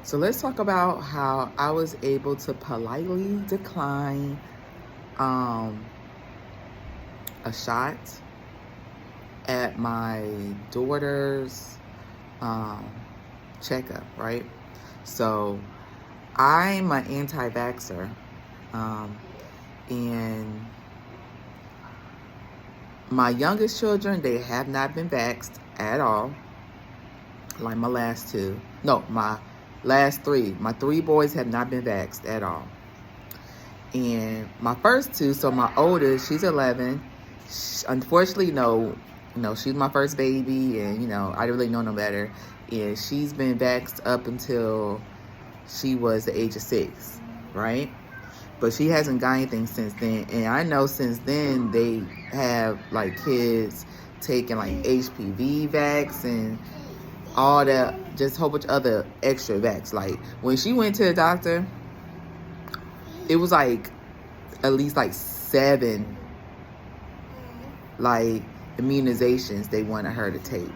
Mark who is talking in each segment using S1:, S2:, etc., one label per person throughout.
S1: So let's talk about how I was able to politely decline a shot at my daughter's um, checkup, right? So I'm an anti-vaxxer, and my youngest children, they have not been vaxxed at all. Like my last two. No, my last three. My three boys have not been vaxxed at all. And my first two, so my oldest, she's 11. Unfortunately, she's my first baby, and, I didn't really know no better. And she's been vaxxed up until she was the age of 6, right? But she hasn't got anything since then. And I know since then they have, like, kids taking, like, HPV vax and all that, just a whole bunch of other extra vax. Like, when she went to the doctor, it was like at least like 7 like immunizations they wanted her to take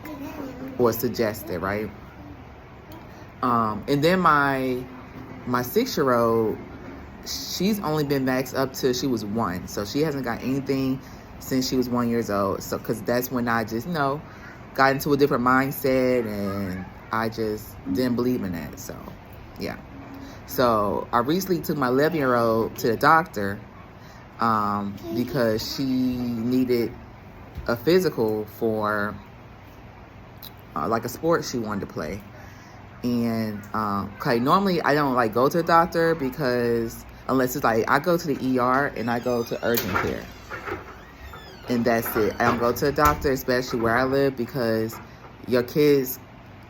S1: or suggested, right? And then my 6-year-old, she's only been vaxxed up till she was 1, so she hasn't got anything since she was 1 year old. So because that's when I just got into a different mindset, and I just didn't believe in that. So yeah. So I recently took my 11-year-old to the doctor because she needed a physical for like a sport she wanted to play. And normally I don't like go to the doctor because unless it's like I go to the ER and I go to urgent care. And that's it. I don't go to the doctor, especially where I live, because your kids,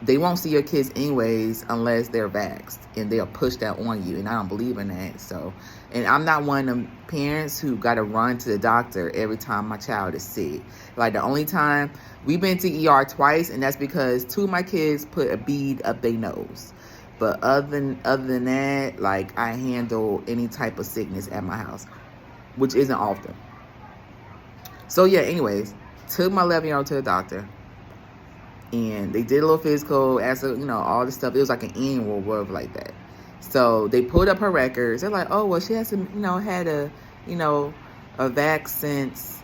S1: they won't see your kids anyways unless they're vaxxed, and they'll push that on you, and I don't believe in that. So, and I'm not one of them parents who got to run to the doctor every time my child is sick. Like, the only time we've been to ER twice, and that's because 2 of my kids put a bead up their nose. But other than that, like, I handle any type of sickness at my house, which isn't often. So yeah, anyways, took my 11-year-old to the doctor, and they did a little physical, asked her, all this stuff. It was like an annual, whatever like that. So they pulled up her records. They're like, oh, well, she hasn't, had a vax since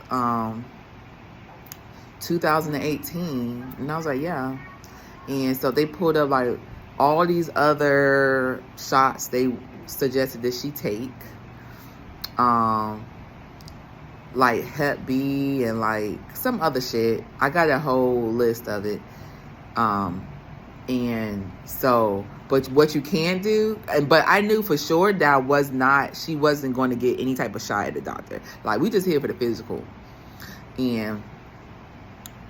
S1: 2018. And I was like, yeah. And so they pulled up like all these other shots they suggested that she take. Like Hep B and like some other shit. I got a whole list of it. And so, but what you can do, but I knew for sure that she wasn't going to get any type of shot at the doctor. Like, we just here for the physical. And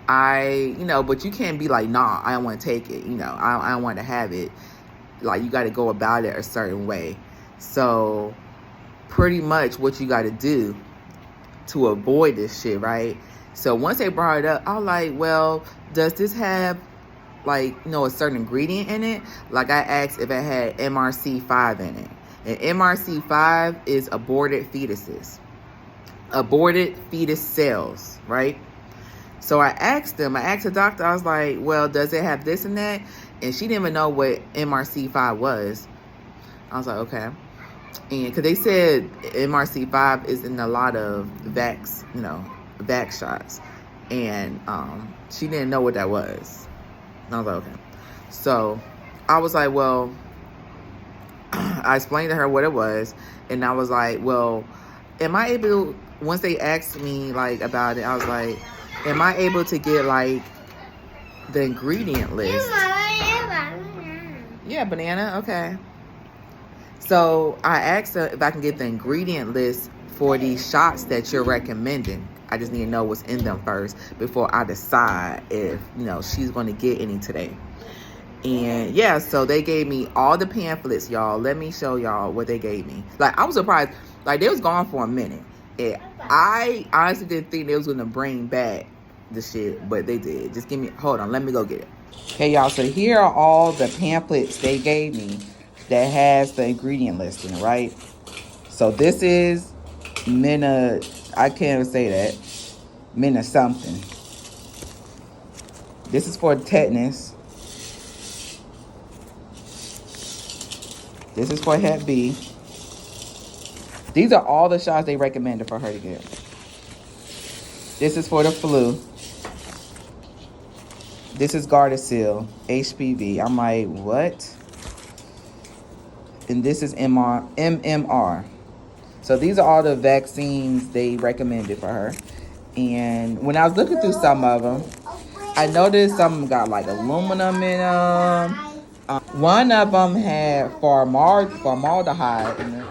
S1: but you can't be like, nah, I don't want to take it. I don't want to have it. Like, you got to go about it a certain way. So pretty much what you got to do to avoid this shit, right? So once they brought it up, I was like, well, does this have like, a certain ingredient in it? Like, I asked if it had MRC5 in it. And MRC5 is aborted fetus cells, right? So I asked the doctor, I was like, well, does it have this and that? And she didn't even know what MRC5 was. I was like, okay. And because they said MRC5 is in a lot of vax shots. And she didn't know what that was. And I was like, okay. So I was like, well, I explained to her what it was. And I was like, well, am I able, once they asked me like about it, I was like, am I able to get like the ingredient list? Yeah, banana. Okay. So I asked her if I can get the ingredient list for these shots that you're recommending. I just need to know what's in them first before I decide if, she's going to get any today. And yeah, so they gave me all the pamphlets, y'all. Let me show y'all what they gave me. Like, I was surprised. Like, they was gone for a minute. And I honestly didn't think they was going to bring back the shit, but they did. Just hold on, let me go get it. Okay, y'all, so here are all the pamphlets they gave me that has the ingredient listing, right? So this is Mina, I can't even say that, Mina something. This is for tetanus. This is for Hep B. These are all the shots they recommended for her to get. This is for the flu. This is Gardasil, HPV. I'm like, what? And this is MMR. So these are all the vaccines they recommended for her. And when I was looking through some of them, I noticed some of them got like aluminum in them. One of them had formaldehyde in it.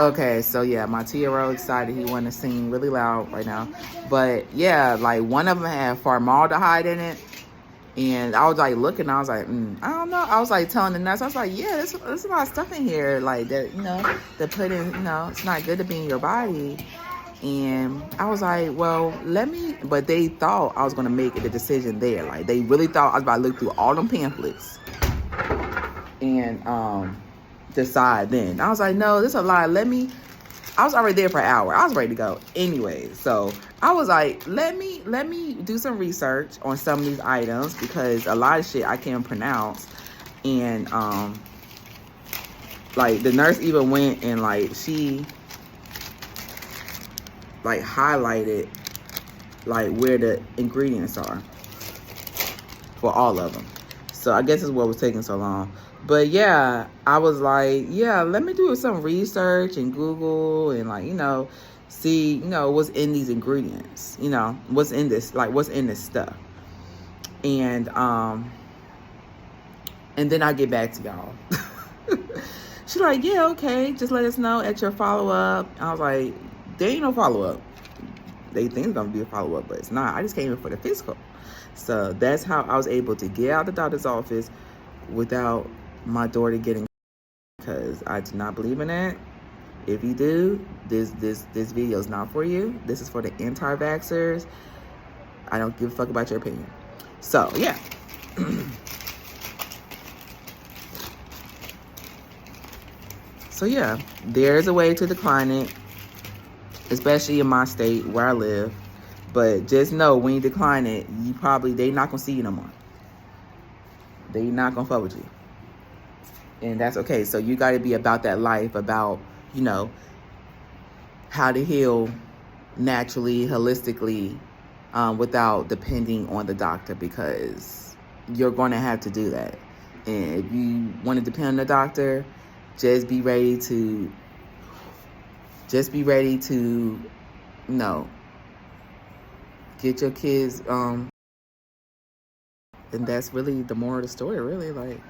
S1: Okay, so yeah, my 2-year-old excited. He wanted to sing really loud right now. But yeah, like one of them had formaldehyde in it. And I was like looking, I was like, I don't know. I was like telling the nurse, I was like, yeah, there's a lot of stuff in here. Like that, that put in, it's not good to be in your body. And I was like, well, but they thought I was going to make the decision there. Like they really thought I was about to look through all them pamphlets and decide then. I was like, no, this is a lie. I was already there for an hour. I was ready to go anyway. So I was like, let me do some research on some of these items because a lot of shit I can't pronounce. And like the nurse even went and like she like highlighted like where the ingredients are for all of them. So I guess this is what was taking so long. But yeah, I was like, yeah, let me do some research and Google and like, see, what's in these ingredients, what's in this, like what's in this stuff. And then I get back to y'all. She's like, yeah, okay, just let us know at your follow-up. I was like, there ain't no follow-up. They think it's gonna be a follow-up, but it's not. I just came in for the physical. So that's how I was able to get out the doctor's office without my daughter getting, because I do not believe in that. If you do, this video is not for you. This is for the anti-vaxxers. I don't give a fuck about your opinion. So yeah. So yeah, there's a way to decline it, especially in my state where I live. But just know when you decline it, they not gonna see you no more. They not gonna fuck with you. And that's okay. So you gotta be about that life, about, how to heal naturally, holistically, without depending on the doctor, because you're gonna have to do that. And if you want to depend on the doctor, just be ready to, get your kids, and that's really the moral of the story, really. Like,